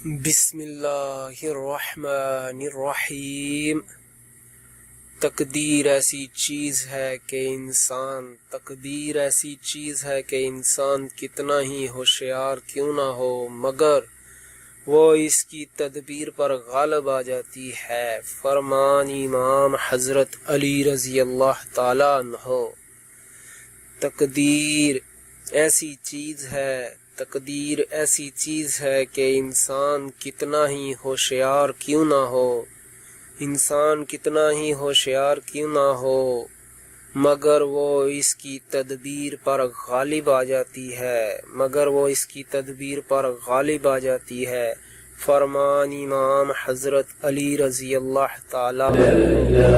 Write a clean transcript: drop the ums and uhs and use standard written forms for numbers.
بسم اللہ الرحمن الرحیم۔ تقدیر ایسی چیز ہے کہ انسان کتنا ہی ہوشیار کیوں نہ ہو مگر وہ اس کی تدبیر پر غالب آ جاتی ہے۔ فرمان امام حضرت علی رضی اللہ تعالیٰ عنہ۔ تقدیر ایسی چیز ہے کہ انسان کتنا ہی ہوشیار کیوں نہ ہو مگر وہ اس کی تدبیر پر غالب آ جاتی ہے۔ فرمان امام حضرت علی رضی اللہ تعالی عنہ۔